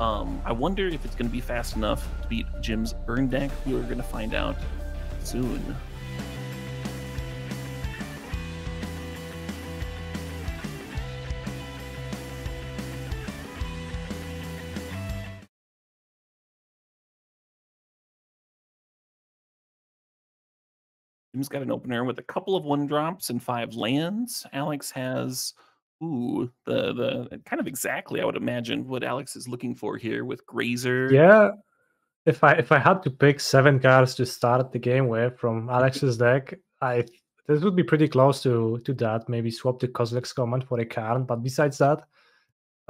I wonder if it's going to be fast enough to beat Jim's burn deck. We're going to find out soon. Jim's got an opener with a couple of 1-drops and 5 lands. Alex has, the kind of exactly, I would imagine, what Alex is looking for here with Grazer. Yeah, if I had to pick 7 cards to start the game with from Alex's deck, this would be pretty close to that. Maybe swap the Kozilek's command for a card, but besides that,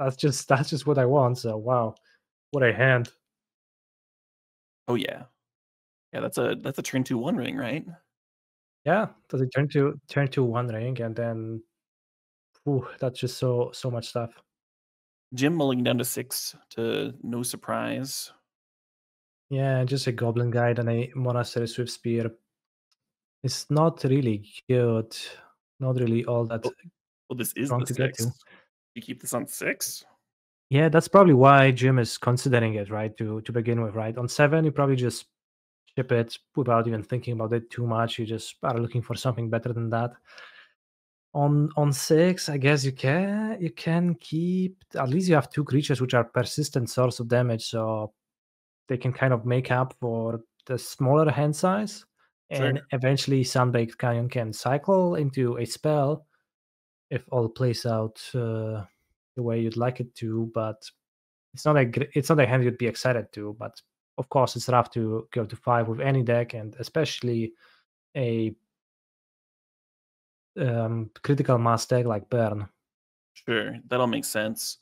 that's just what I want. So wow, what a hand! Oh yeah, yeah. That's a turn 2 One Ring, right? Yeah, does it turn to one ring and then, ooh, that's just so much stuff. Jim mulling down to 6 to no surprise. Yeah, just a Goblin Guide and a Monastery Swift Spear. It's not really good. Not really all that Oh, well, this is strong the to get to. 6. You keep this on 6. Yeah, that's probably why Jim is considering it, right? To begin with, right? On 7, you probably just ship it without even thinking about it too much. You just are looking for something better than that. On 6, I guess you can keep, at least you have 2 creatures which are persistent source of damage, so they can kind of make up for the smaller hand size. Sure. And eventually Sunbaked Canyon can cycle into a spell if all plays out the way you'd like it to, but it's not a hand you'd be excited to. But of course, it's rough to go to 5 with any deck, and especially a critical mass deck like Burn. Sure, that all makes sense.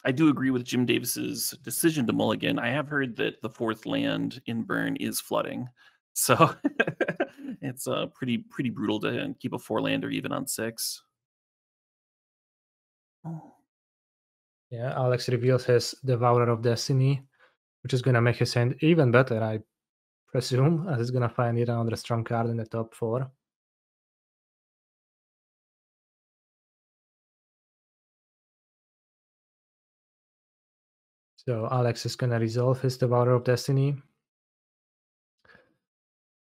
I do agree with Jim Davis's decision to mulligan. I have heard that the 4th land in Burn is flooding, so it's pretty brutal to keep a 4-lander even on 6. Oh. Yeah, Alex reveals his Devourer of Destiny, which is gonna make his hand even better, I presume, as he's gonna find yet another strong card in the top 4. So Alex is gonna resolve his Devourer of Destiny.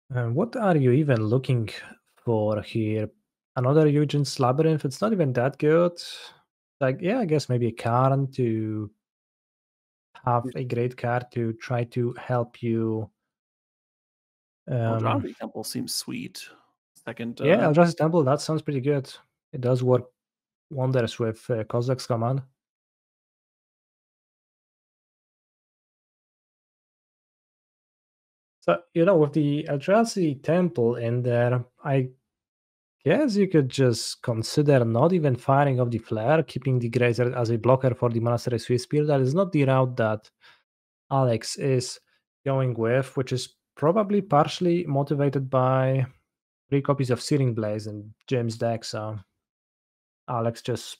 What are you even looking for here? Another Eugen's Labyrinth? It's not even that good. Like, yeah, I guess maybe a card to have a great card to try to help you. Um, Eldrazi Temple seems sweet. Second, yeah, Eldrazi Temple, that sounds pretty good. It does work wonders with Kozak's command. So, with the Eldrazi Temple in there, I guess you could just consider not even firing off the flare, keeping the Grazer as a blocker for the Monastery Swiss Spear. That is not the route that Alex is going with, which is probably partially motivated by 3 copies of Searing Blaze in Jim's deck. So Alex just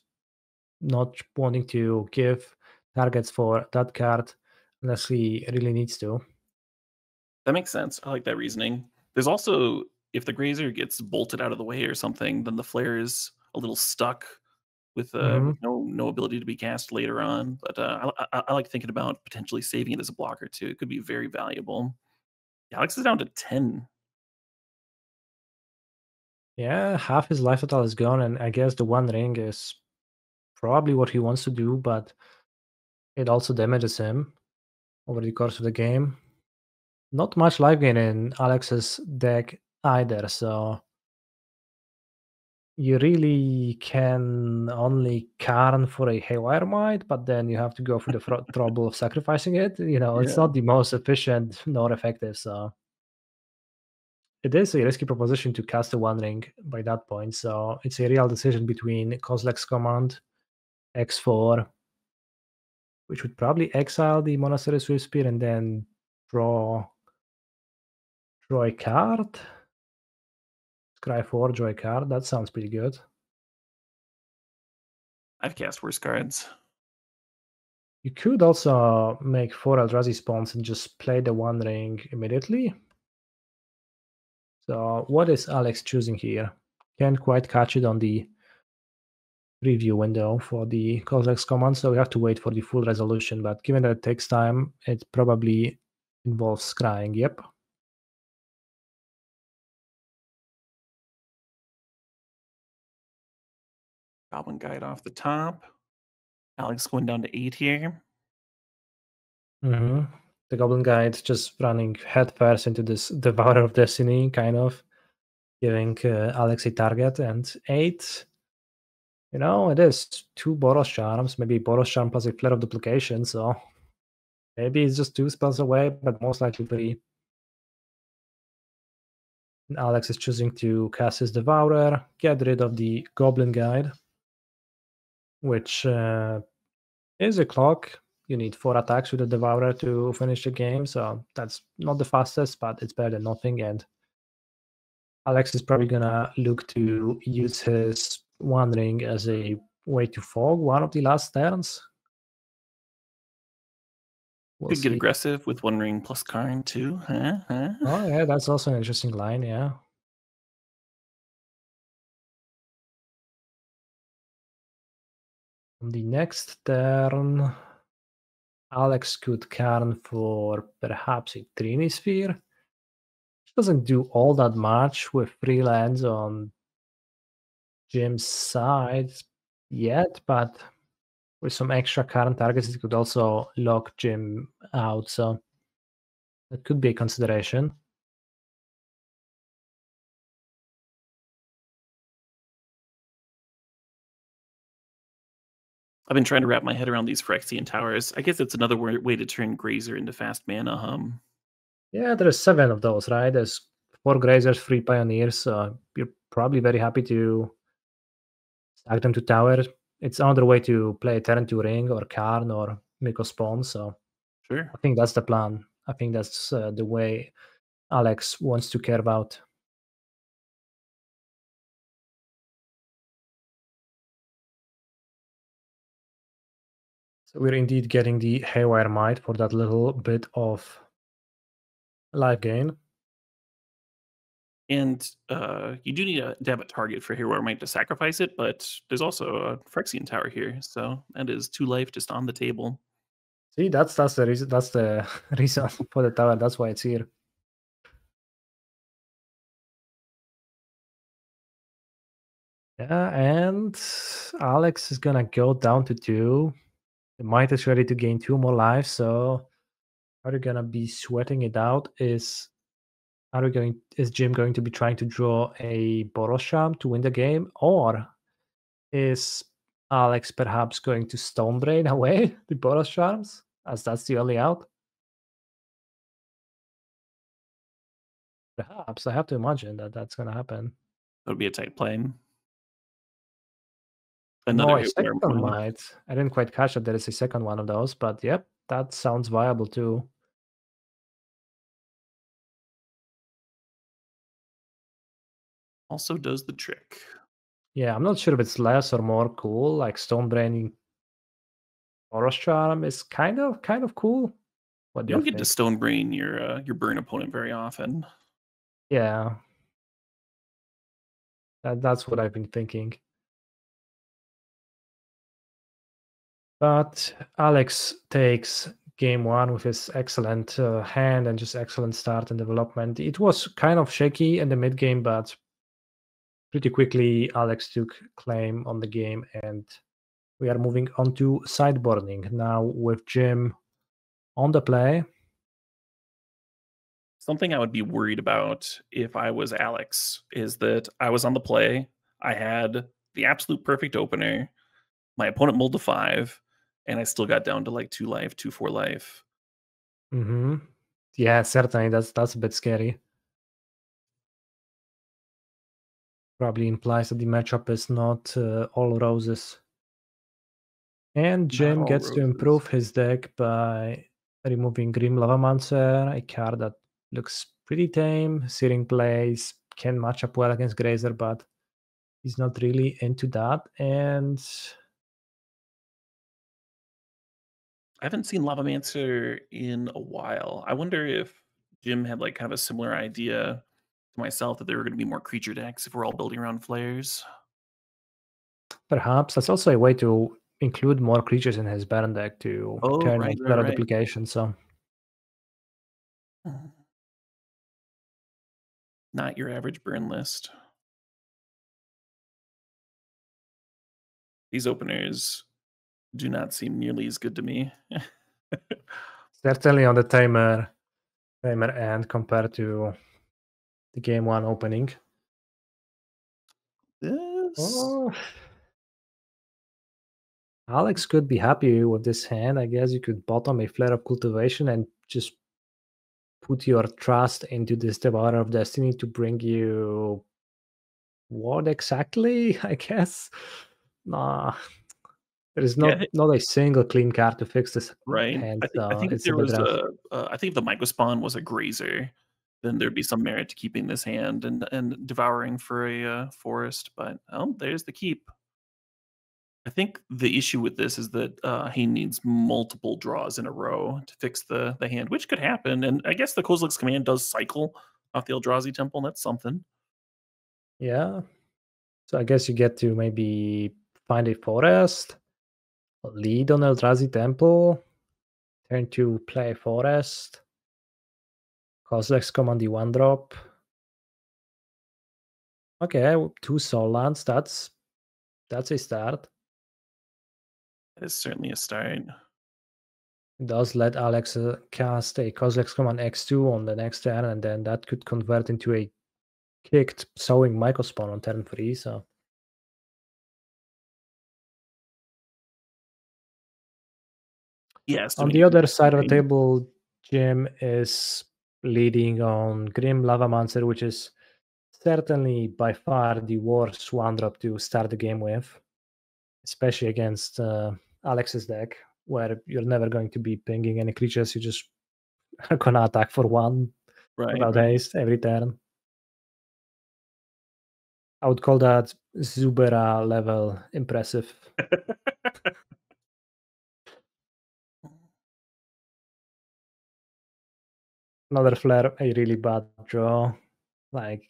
not wanting to give targets for that card unless he really needs to. that makes sense. I like that reasoning. There's also, if the Grazer gets bolted out of the way or something, then the Flare is a little stuck with Mhm. no ability to be cast later on. But I like thinking about potentially saving it as a blocker too. It could be very valuable. Alex is down to 10. Yeah, half his life total is gone, and I guess the One Ring is probably what he wants to do, but it also damages him over the course of the game. Not much life gain in Alex's deck either, so you really can only Karn for a Haywire Might, but then you have to go through the trouble of sacrificing it. It's Yeah, not the most efficient nor effective, so it is a risky proposition to cast a One Ring by that point. So it's a real decision between Kozlek's command, X4, which would probably exile the Monastery Swift Spear and then draw a card. Scry 4, draw a card. That sounds pretty good. I've cast worse cards. You could also make 4 Eldrazi spawns and just play the One Ring immediately. So what is Alex choosing here? Can't quite catch it on the preview window for the Cossack's command, so we have to wait for the full resolution. But given that it takes time, it probably involves scrying. Yep. Goblin Guide off the top. Alex going down to 8 here. The Goblin Guide just running headfirst into this Devourer of Destiny, kind of giving Alex a target. And 8, it is 2 Boros Charms, maybe Boros Charm plus a Flare of Duplication, so maybe it's just 2 spells away, but most likely 3. And Alex is choosing to cast his Devourer, get rid of the Goblin Guide, which is a clock. You need 4 attacks with the Devourer to finish the game, so that's not the fastest, but it's better than nothing. And Alex is probably gonna look to use his One Ring as a way to fog one of the last turns. We'll Could get see. aggressive with One Ring plus Karn too. Huh? Oh yeah, that's also an interesting line, yeah. On the next turn, Alex could Karn for perhaps a Trini Sphere. Which doesn't do all that much with 3 lands on Jim's side yet, but with some extra current targets, it could also lock Jim out, so that could be a consideration. I've been trying to wrap my head around these Phyrexian towers. I guess it's another way to turn Grazer into fast mana. Yeah, there's 7 of those, right? There's 4 Grazers, 3 Pioneers, so you're probably very happy to stack them to tower. It's another way to play turn 2 Ring or Karn or Miko Spawn, so Sure. I think that's the plan. I think that's the way Alex wants to carve out. So we're indeed getting the Haywire Might for that little bit of life gain. And you do need to have a target for Hero Might to sacrifice it, but there's also a Phyrexian tower here, so that is 2 life just on the table. See, that's the reason. That's the reason for the tower. That's why it's here. Yeah, and Alex is gonna go down to 2. The Might is ready to gain 2 more lives. So, are you gonna be sweating it out? Is Jim going to be trying to draw a Boros Charm to win the game, or is Alex perhaps going to Stonebrain away the Boros Charms, as that's the only out? Perhaps. I have to imagine that that's gonna happen. That would be a tight play. No, Another a Haywire second Might. might. I didn't quite catch that there is a second one of those, but yep, that sounds viable too. Also does the trick. Yeah, I'm not sure if it's less or more cool. Like Stonebrain Boros Charm is kind of cool. What do You you don't get to think? Stone Brain your burn opponent very often. Yeah, that's what I've been thinking. But Alex takes game 1 with his excellent hand and just excellent start and development. It was kind of shaky in the mid game, but pretty quickly Alex took claim on the game, and we are moving on to sideboarding now with Jim on the play. Something I would be worried about if I was Alex is that I was on the play. I had the absolute perfect opener. My opponent mulled to 5, and I still got down to like 2 life, 2-4 life. Yeah, certainly that's a bit scary. Probably implies that the matchup is not all roses. And Not Jim all gets to roses. improve his deck by removing Grim Lavamancer, a card that looks pretty tame. Searing Blaze can match up well against Grazer, but he's not really into that. And I haven't seen Lavamancer in a while. I wonder if Jim had like kind of a similar idea to myself that there were going to be more creature decks if we're all building around flares. Perhaps that's also a way to include more creatures in his Baron deck to Oh, turn right, on right, Flare of right. Duplication. So Not your average burn list. These openers do not seem nearly as good to me. certainly on the timer end compared to the game one opening. This Oh, Alex could be happy with this hand. I guess you could bottom a Flare of Cultivation and just put your trust into this Devourer of Destiny to bring you what exactly? I guess. Nah, there is yeah, not a single clean card to fix this right. hand, I so think if it's a there bit was rough. I think if the Microspawn was a grazer, then there'd be some merit to keeping this hand and devouring for a forest. But oh, there's the keep. I think the issue with this is that he needs multiple draws in a row to fix the hand, which could happen. And I guess the Kozilek's command does cycle off the Eldrazi Temple. That's something. Yeah. So I guess you get to maybe find a forest, lead on Eldrazi Temple, turn to play forest, Kozilek's command the one drop. Okay, 2 soul lands, that's a start. That is certainly a start. It does let Alex cast a Kozilek's command X2 on the next turn, and then that could convert into a kicked sowing Microspawn on turn 3. So Yeah, on the estimating other side of the right? table, Jim is leading on Grim Lavamancer, which is certainly by far the worst one drop to start the game with, especially against Alex's deck, where you're never going to be pinging any creatures. You just are gonna attack for 1 Right, without right. haste every turn. I would call that Zubera level impressive. Another flare, a really bad draw. Like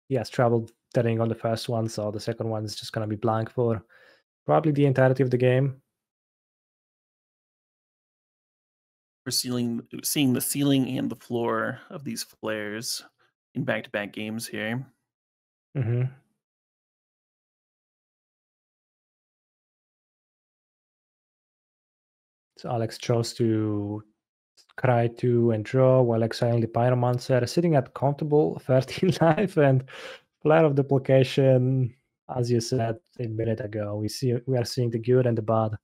he has trouble turning on the first one, so the second one is just gonna be blank for probably the entirety of the game. We're seeing the ceiling and the floor of these flares in back-to-back games here. Hmm. So Alex chose to cry to and draw while exiling the Pyromancer, sitting at comfortable 13 life and flare of duplication. As you said a minute ago, we are seeing the good and the bad.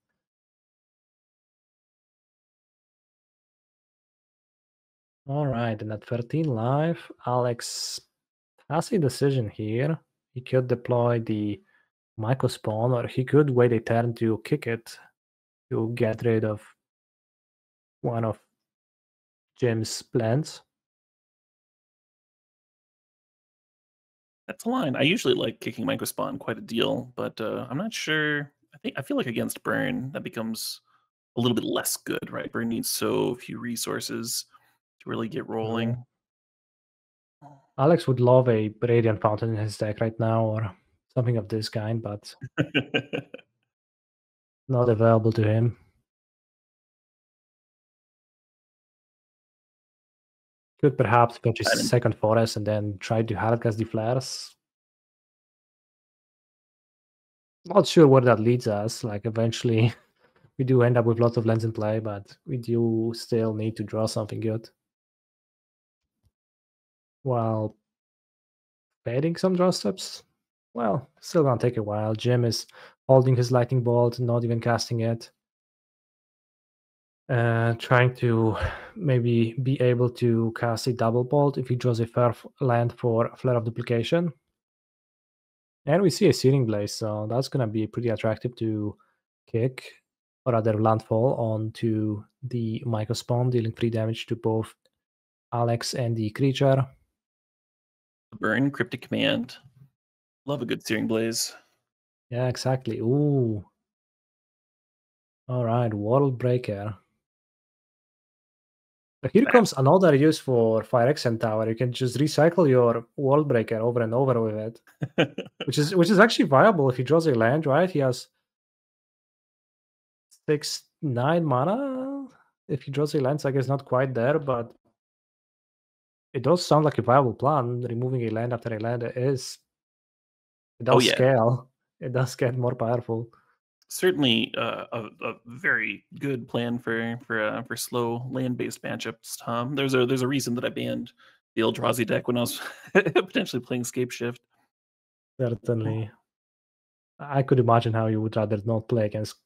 All right, and at 13 life, Alex has a decision here. He could deploy the Microspawn, or he could wait a turn to kick it to get rid of one of Jim's plans. That's a line. I usually like kicking Microspawn quite a deal, but I'm not sure. I feel like against Burn, that becomes a little bit less good, right? Burn needs so few resources to really get Mhm. rolling. Alex would love a Radiant Fountain in his deck right now, or something of this kind, but not available to him. Could perhaps fetch his And second forest and then try to hardcast the flares. Not sure where that leads us. Like eventually, we do end up with lots of lands in play, but we do still need to draw something good. While fading some draw steps, well, still gonna take a while. Jim is holding his lightning bolt, not even casting it. Trying to maybe be able to cast a double bolt if he draws a land for Flare of Duplication. And we see a Searing Blaze, so that's going to be pretty attractive to kick, or rather landfall, onto the Microspawn, dealing 3 damage to both Alex and the creature. Burn, Cryptic Command. Love a good Searing Blaze. Yeah, exactly. Ooh. All right, World Breaker. But here comes another use for Fire Accent Tower. You can just recycle your World Breaker over and over with it, which is actually viable if he draws a land, right? He has 6-9 mana. If he draws a land, I guess not quite there, but it does sound like a viable plan. Removing a land after a land it does yeah. scale. It does get more powerful. Certainly a very good plan for slow land-based matchups, Tom. There's a reason that I banned the Eldrazi deck when I was potentially playing Scape Shift. Certainly. I could imagine how you would rather not play against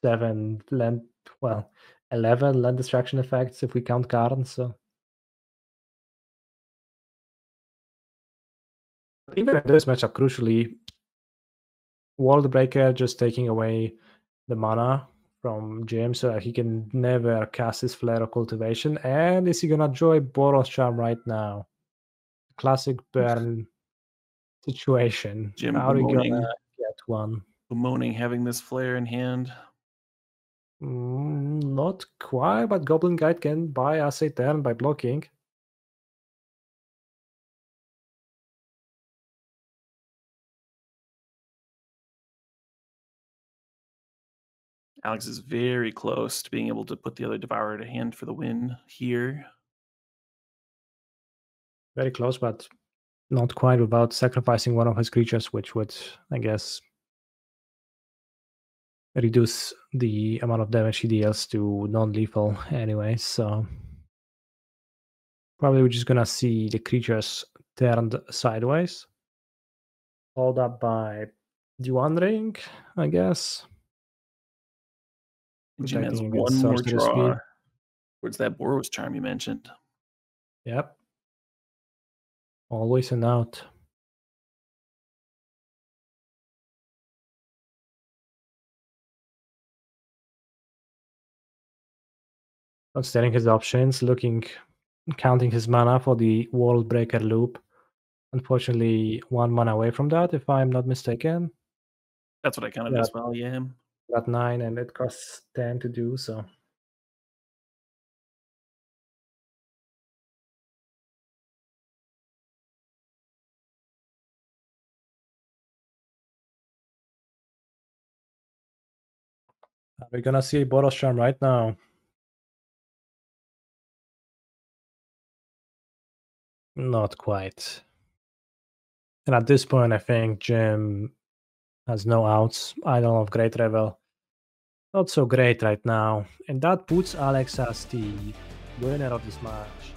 7 land, well, 11 land distraction effects if we count Karn, so. Even in this matchup, crucially, World Breaker just taking away the mana from James so that he can never cast his Flare of Cultivation. And is he gonna enjoy Boros Charm right now? Classic burn situation. Jim How are you gonna bemoaning, get one? having this flare in hand. Not quite, but Goblin Guide can buy us a turn by blocking. Alex is very close to being able to put the other Devourer to hand for the win here. Very close, but not quite without sacrificing one of his creatures, which would, I guess, reduce the amount of damage he deals to non-lethal anyway, so probably we're just gonna see the creatures turned sideways. Followed up by the One Ring, I guess. Jim has Protecting one against more Sorcerer draw Speed. towards that Boros Charm you mentioned. Yep. Always an out. Considering his options, counting his mana for the World Breaker loop. Unfortunately, 1 mana away from that, if I'm not mistaken. That's what I counted as well, yeah. Got 9 and it costs 10 to do so. We're gonna see Boros Charm right now. Not quite. And at this point, I think Jim has no outs. I don't have Great Revel. Not so great right now. And that puts Alex as the winner of this match.